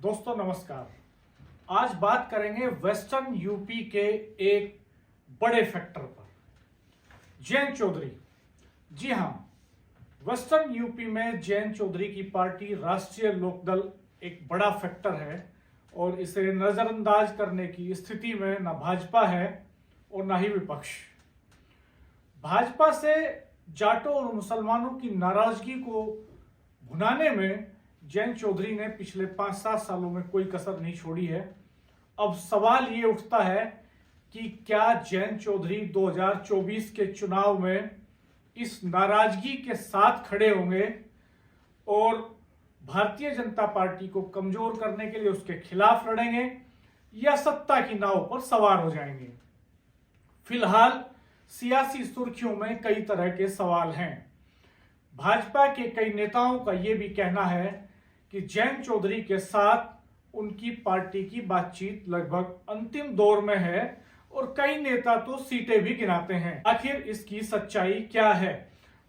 दोस्तों नमस्कार। आज बात करेंगे वेस्टर्न यूपी के एक बड़े फैक्टर पर, जयंत चौधरी। जी हां, वेस्टर्न यूपी में जयंत चौधरी की पार्टी राष्ट्रीय लोकदल एक बड़ा फैक्टर है और इसे नजरअंदाज करने की स्थिति में न भाजपा है और न ही विपक्ष। भाजपा से जाटों और मुसलमानों की नाराजगी को भुनाने में जयंत चौधरी ने पिछले 5-7 सालों में कोई कसर नहीं छोड़ी है। अब सवाल ये उठता है कि क्या जयंत चौधरी 2024 के चुनाव में इस नाराजगी के साथ खड़े होंगे और भारतीय जनता पार्टी को कमजोर करने के लिए उसके खिलाफ लड़ेंगे या सत्ता की नाव पर सवार हो जाएंगे। फिलहाल सियासी सुर्खियों में कई तरह के सवाल हैं। भाजपा के कई नेताओं का यह भी कहना है कि जयंत चौधरी के साथ उनकी पार्टी की बातचीत लगभग अंतिम दौर में है और कई नेता तो सीटें भी गिनाते हैं। आखिर इसकी सच्चाई क्या है?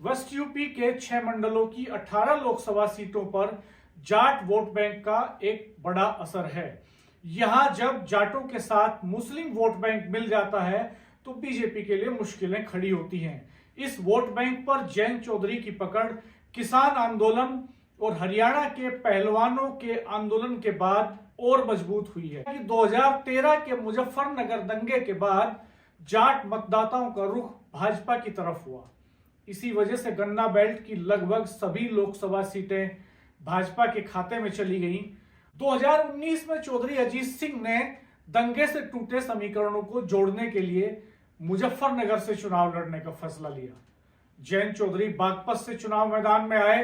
वेस्ट यूपी के 6 मंडलों की 18 लोकसभा सीटों पर जाट वोट बैंक का एक बड़ा असर है। यहां जब जाटों के साथ मुस्लिम वोट बैंक मिल जाता है तो बीजेपी के लिए मुश्किलें खड़ी होती हैं। इस वोट बैंक पर जयंत चौधरी की पकड़ किसान आंदोलन और हरियाणा के पहलवानों के आंदोलन के बाद और मजबूत हुई है कि 2013 के मुजफ्फरनगर दंगे के बाद जाट मतदाताओं का रुख भाजपा की तरफ हुआ। इसी वजह से गन्ना बेल्ट की लगभग सभी लोकसभा सीटें भाजपा के खाते में चली गईं। 2019 में चौधरी अजीत सिंह ने दंगे से टूटे समीकरणों को जोड़ने के लिए मुजफ्फरनगर से चुनाव लड़ने का फैसला लिया। जयंत चौधरी बागपत से चुनाव मैदान में आए।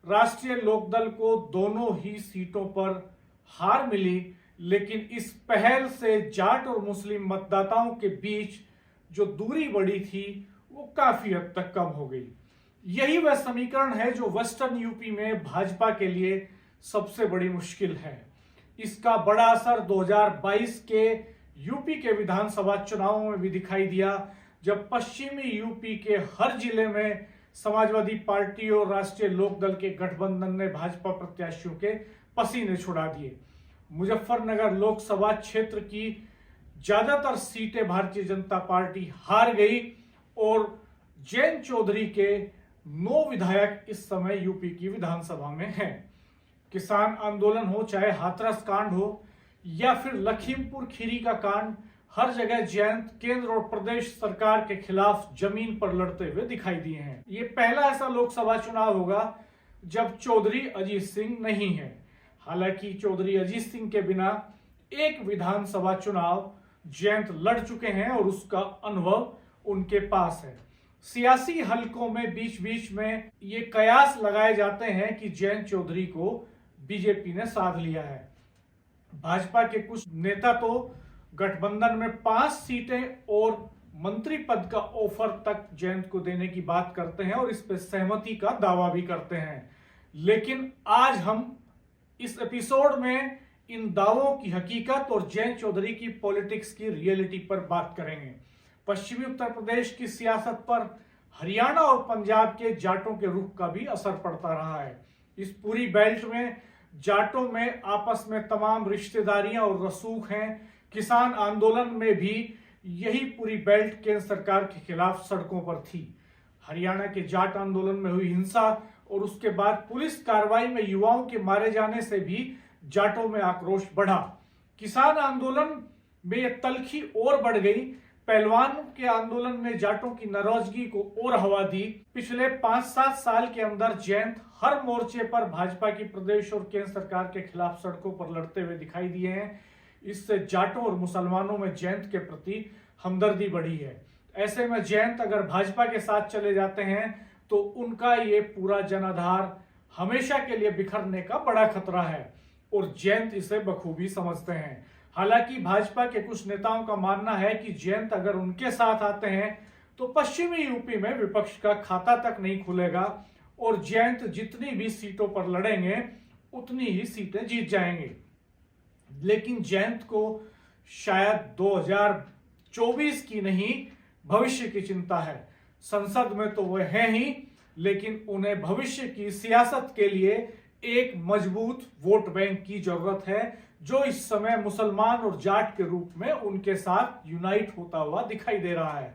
राष्ट्रीय लोकदल को दोनों ही सीटों पर हार मिली, लेकिन इस पहल से जाट और मुस्लिम मतदाताओं के बीच जो दूरी बढ़ी थी वो काफी हद तक कम हो गई। यही वह समीकरण है जो वेस्टर्न यूपी में भाजपा के लिए सबसे बड़ी मुश्किल है। इसका बड़ा असर 2022 के यूपी के विधानसभा चुनावों में भी दिखाई दिया, जब पश्चिमी यूपी के हर जिले में समाजवादी पार्टी और राष्ट्रीय लोकदल के गठबंधन ने भाजपा प्रत्याशियों के पसीने छुड़ा दिए। मुजफ्फरनगर लोकसभा क्षेत्र की ज्यादातर सीटें भारतीय जनता पार्टी हार गई और जयंत चौधरी के 9 विधायक इस समय यूपी की विधानसभा में हैं। किसान आंदोलन हो, चाहे हाथरस कांड हो या फिर लखीमपुर खीरी का कांड, हर जगह जयंत केंद्र और प्रदेश सरकार के खिलाफ जमीन पर लड़ते हुए दिखाई दिए हैं। ये पहला ऐसा लोकसभा चुनाव होगा जब चौधरी अजीत सिंह नहीं है। हालांकि चौधरी अजीत सिंह के बिना एक विधानसभा चुनाव जयंत लड़ चुके हैं और उसका अनुभव उनके पास है। सियासी हलकों में बीच बीच में ये कयास लगाए जाते हैं कि जयंत चौधरी को बीजेपी ने साध लिया है। भाजपा के कुछ नेता तो गठबंधन में 5 सीटें और मंत्री पद का ऑफर तक जयंत को देने की बात करते हैं और इस पर सहमति का दावा भी करते हैं। लेकिन आज हम इस एपिसोड में इन दावों की हकीकत और जयंत चौधरी की पॉलिटिक्स की रियलिटी पर बात करेंगे। पश्चिमी उत्तर प्रदेश की सियासत पर हरियाणा और पंजाब के जाटों के रुख का भी असर पड़ता रहा है। इस पूरी बेल्ट में जाटों में आपस में तमाम रिश्तेदारियां और रसूख हैं। किसान आंदोलन में भी यही पूरी बेल्ट केंद्र सरकार के खिलाफ सड़कों पर थी। हरियाणा के जाट आंदोलन में हुई हिंसा और उसके बाद पुलिस कार्रवाई में युवाओं के मारे जाने से भी जाटों में आक्रोश बढ़ा। किसान आंदोलन में यह तलखी और बढ़ गई। पहलवानों के आंदोलन ने जाटों की नाराजगी को और हवा दी। पिछले 5-7 साल के अंदर जयंत हर मोर्चे पर भाजपा की प्रदेश और केंद्र सरकार के खिलाफ सड़कों पर लड़ते हुए दिखाई दिए हैं। इससे जाटों और मुसलमानों में जयंत के प्रति हमदर्दी बढ़ी है। ऐसे में जयंत अगर भाजपा के साथ चले जाते हैं तो उनका ये पूरा जनाधार हमेशा के लिए बिखरने का बड़ा खतरा है और जयंत इसे बखूबी समझते हैं। हालांकि भाजपा के कुछ नेताओं का मानना है कि जयंत अगर उनके साथ आते हैं तो पश्चिमी यूपी में विपक्ष का खाता तक नहीं खुलेगा और जयंत जितनी भी सीटों पर लड़ेंगे उतनी ही सीटें जीत जाएंगे। लेकिन जयंत को शायद 2024 की नहीं, भविष्य की चिंता है। संसद में तो वह है ही, लेकिन उन्हें भविष्य की सियासत के लिए एक मजबूत वोट बैंक की जरूरत है जो इस समय मुसलमान और जाट के रूप में उनके साथ यूनाइट होता हुआ दिखाई दे रहा है।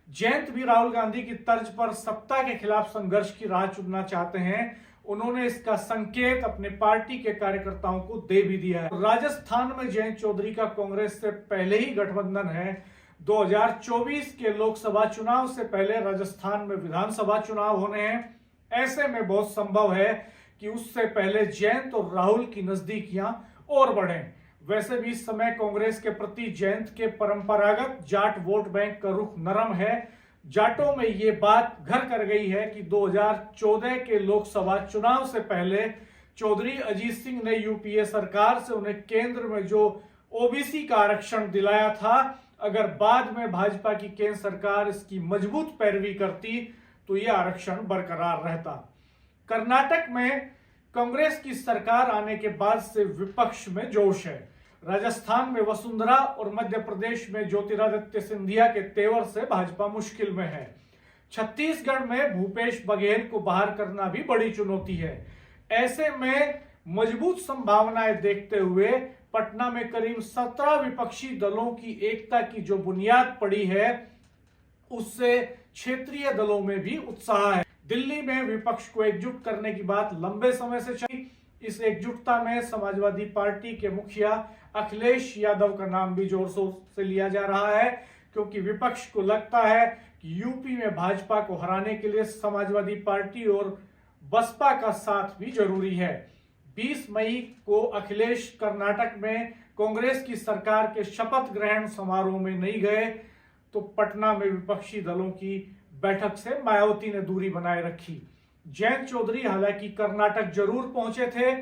जयंत भी राहुल गांधी की तर्ज पर सत्ता के खिलाफ संघर्ष की राह चुनना चाहते हैं। उन्होंने इसका संकेत अपने पार्टी के कार्यकर्ताओं को दे भी दिया है। राजस्थान में जयंत चौधरी का कांग्रेस से पहले ही गठबंधन है। 2024 के लोकसभा चुनाव से पहले राजस्थान में विधानसभा चुनाव होने हैं। ऐसे में बहुत संभव है कि उससे पहले जयंत और राहुल की नजदीकियां और बढ़ें। वैसे भी इस समय कांग्रेस के प्रति जयंत के परंपरागत जाट वोट बैंक का रुख नरम है। जाटों में ये बात घर कर गई है कि 2014 के लोकसभा चुनाव से पहले चौधरी अजीत सिंह ने यूपीए सरकार से उन्हें केंद्र में जो ओबीसी का आरक्षण दिलाया था, अगर बाद में भाजपा की केंद्र सरकार इसकी मजबूत पैरवी करती तो यह आरक्षण बरकरार रहता। कर्नाटक में कांग्रेस की सरकार आने के बाद से विपक्ष में जोश है। राजस्थान में वसुंधरा और मध्य प्रदेश में ज्योतिरादित्य सिंधिया के तेवर से भाजपा मुश्किल में है। छत्तीसगढ़ में भूपेश बघेल को बाहर करना भी बड़ी चुनौती है। ऐसे में मजबूत संभावनाएं देखते हुए पटना में करीब 17 विपक्षी दलों की एकता की जो बुनियाद पड़ी है, उससे क्षेत्रीय दलों में भी उत्साह है। दिल्ली में विपक्ष को एकजुट करने की बात लंबे समय से चली। इस एकजुटता में समाजवादी पार्टी के मुखिया अखिलेश यादव का नाम भी जोर शोर से लिया जा रहा है, क्योंकि विपक्ष को लगता है कि यूपी में भाजपा को हराने के लिए समाजवादी पार्टी और बसपा का साथ भी जरूरी है। 20 मई को अखिलेश कर्नाटक में कांग्रेस की सरकार के शपथ ग्रहण समारोह में नहीं गए तो पटना में विपक्षी दलों की बैठक से मायावती ने दूरी बनाए रखी। जयंत चौधरी हालांकि कर्नाटक जरूर पहुंचे थे,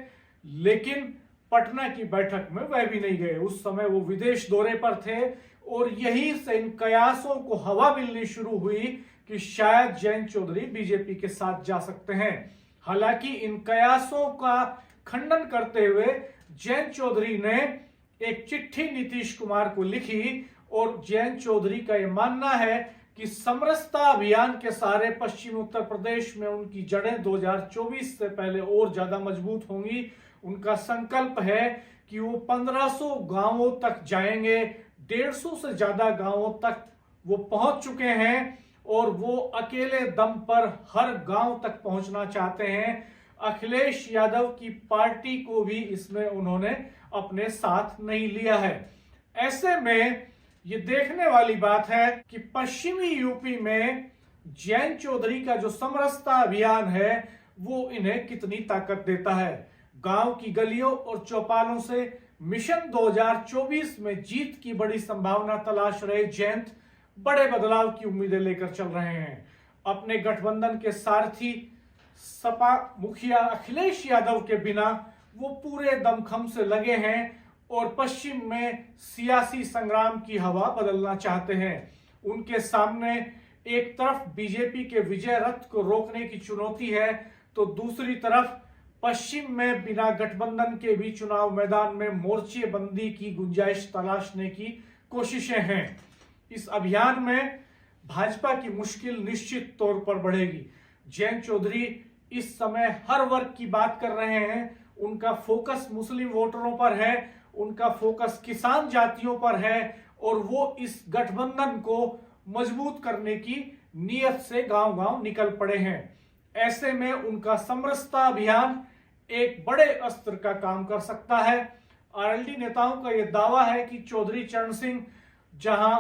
लेकिन पटना की बैठक में वह भी नहीं गए। उस समय वो विदेश दौरे पर थे और यही से इन कयासों को हवा मिलनी शुरू हुई कि शायद जयंत चौधरी बीजेपी के साथ जा सकते हैं। हालांकि इन कयासों का खंडन करते हुए जयंत चौधरी ने एक चिट्ठी नीतीश कुमार को लिखी और जयंत चौधरी का यह मानना है कि समरसता अभियान के सहारे पश्चिम उत्तर प्रदेश में उनकी जड़ें 2024 से पहले और ज्यादा मजबूत होंगी। उनका संकल्प है कि वो 1500 गांवों तक जाएंगे। 150 से ज्यादा गांवों तक वो पहुंच चुके हैं और वो अकेले दम पर हर गांव तक पहुंचना चाहते हैं। अखिलेश यादव की पार्टी को भी इसमें उन्होंने अपने साथ नहीं लिया है। ऐसे में ये देखने वाली बात है कि पश्चिमी यूपी में जयंत चौधरी का जो समरसता अभियान है वो इन्हें कितनी ताकत देता है। गांव की गलियों और चौपालों से मिशन 2024 में जीत की बड़ी संभावना तलाश रहे जयंत बड़े बदलाव की उम्मीदें लेकर चल रहे हैं। अपने गठबंधन के सारथी सपा मुखिया अखिलेश यादव के बिना वो पूरे दमखम से लगे हैं और पश्चिम में सियासी संग्राम की हवा बदलना चाहते हैं। उनके सामने एक तरफ बीजेपी के विजय रथ को रोकने की चुनौती है तो दूसरी तरफ पश्चिम में बिना गठबंधन के भी चुनाव मैदान में मोर्चेबंदी की गुंजाइश तलाशने की कोशिशें हैं। इस अभियान में भाजपा की मुश्किल निश्चित तौर पर बढ़ेगी। जयंत चौधरी इस समय हर वर्ग की बात कर रहे हैं। उनका फोकस मुस्लिम वोटरों पर है, उनका फोकस किसान जातियों पर है और वो इस गठबंधन को मजबूत करने की नीयत से गांव-गांव निकल पड़े हैं। ऐसे में उनका समरसता अभियान एक बड़े अस्त्र का काम कर सकता है। आरएलडी नेताओं का यह दावा है कि चौधरी चरण सिंह जहां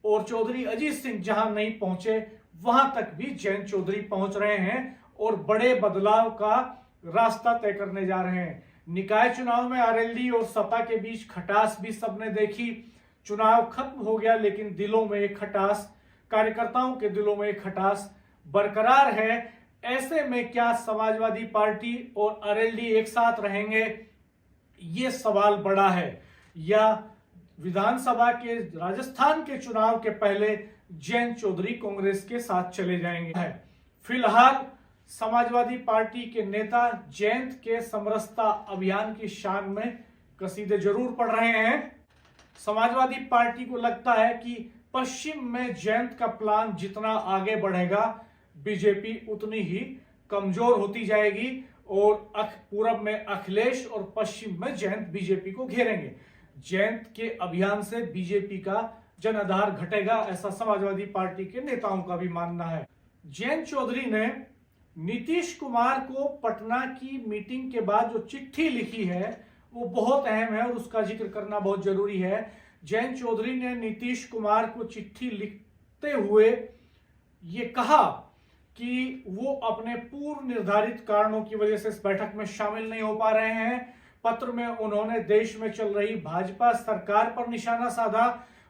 और चौधरी अजीत सिंह जहां नहीं पहुंचे वहां तक भी जयंत चौधरी पहुंच रहे हैं और बड़े बदलाव का रास्ता तय करने जा रहे हैं। निकाय चुनाव में आरएलडी और सपा के बीच खटास भी सबने देखी। चुनाव खत्म हो गया लेकिन दिलों में एक खटास, कार्यकर्ताओं के दिलों में एक खटास बरकरार है। ऐसे में क्या समाजवादी पार्टी और आरएलडी एक साथ रहेंगे, ये सवाल बड़ा है, या विधानसभा के राजस्थान के चुनाव के पहले जयंत चौधरी कांग्रेस के साथ चले जाएंगे। फिलहाल समाजवादी पार्टी के नेता जयंत के समरसता अभियान की शान में कसीदे जरूर पढ़ रहे हैं। समाजवादी पार्टी को लगता है कि पश्चिम में जयंत का प्लान जितना आगे बढ़ेगा बीजेपी उतनी ही कमजोर होती जाएगी और पूरब में अखिलेश और पश्चिम में जयंत बीजेपी को घेरेंगे। जयंत के अभियान से बीजेपी का जन आधार घटेगा, ऐसा समाजवादी पार्टी के नेताओं का भी मानना है। जयंत चौधरी ने नीतीश कुमार को पटना की मीटिंग के बाद जो चिट्ठी लिखी है वो बहुत अहम है और उसका जिक्र करना बहुत जरूरी है। जयंत चौधरी ने नीतीश कुमार को चिट्ठी लिखते हुए ये कहा कि वो अपने पूर्व निर्धारित कारणों की वजह से इस बैठक में शामिल नहीं हो पा रहे हैं। पत्र में उन्होंने देश में चल रही भाजपा सरकार पर निशाना साधा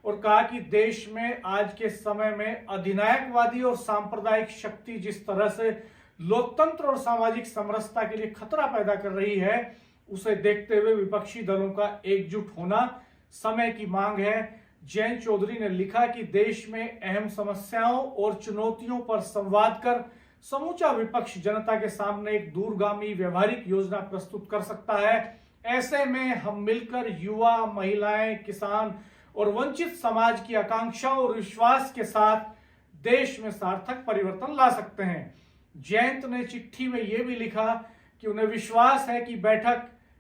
और कहा कि देश में आज के समय में अधिनायकवादी और सांप्रदायिक शक्ति जिस तरह से लोकतंत्र और सामाजिक समरसता के लिए खतरा पैदा कर रही है, उसे देखते हुए विपक्षी दलों का एकजुट होना समय की मांग है। जयंत चौधरी ने लिखा कि देश में अहम समस्याओं और चुनौतियों पर संवाद कर समूचा विपक्ष जनता के सामने एक दूरगामी व्यवहारिक योजना प्रस्तुत कर सकता है। ऐसे में हम मिलकर युवा, महिलाएं, किसान और वंचित समाज की आकांक्षाओं और विश्वास के साथ देश में सार्थक परिवर्तन ला सकते हैं। जयंत ने चिट्ठी में यह भी लिखा कि उन्हें विश्वास है कि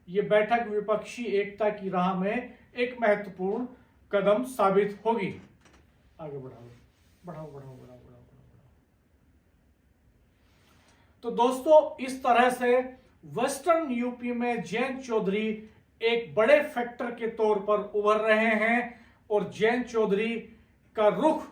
ये बैठक विपक्षी एकता की राह में एक महत्वपूर्ण कदम साबित होगी। आगे बढ़ाओ। तो दोस्तों, इस तरह से वेस्टर्न यूपी में जयंत चौधरी एक बड़े फैक्टर के तौर पर उभर रहे हैं और जयंत चौधरी का रुख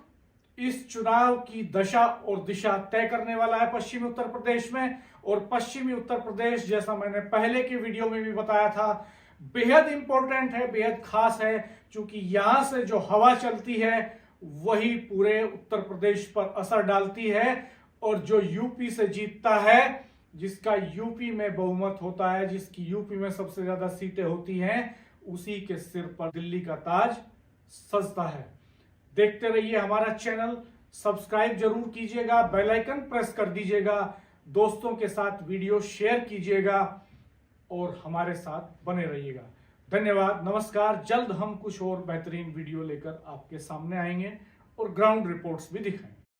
इस चुनाव की दशा और दिशा तय करने वाला है पश्चिमी उत्तर प्रदेश में। और पश्चिमी उत्तर प्रदेश, जैसा मैंने पहले के वीडियो में भी बताया था, बेहद इंपॉर्टेंट है, बेहद खास है, क्योंकि यहां से जो हवा चलती है वही पूरे उत्तर प्रदेश पर असर डालती है। और जो यूपी से जीतता है, जिसका यूपी में बहुमत होता है, जिसकी यूपी में सबसे ज्यादा सीटें होती हैं, उसी के सिर पर दिल्ली का ताज सजता है। देखते रहिए हमारा चैनल, सब्सक्राइब जरूर कीजिएगा, बेल आइकन प्रेस कर दीजिएगा, दोस्तों के साथ वीडियो शेयर कीजिएगा और हमारे साथ बने रहिएगा। धन्यवाद, नमस्कार। जल्द हम कुछ और बेहतरीन वीडियो लेकर आपके सामने आएंगे और ग्राउंड रिपोर्ट्स भी दिखाएंगे।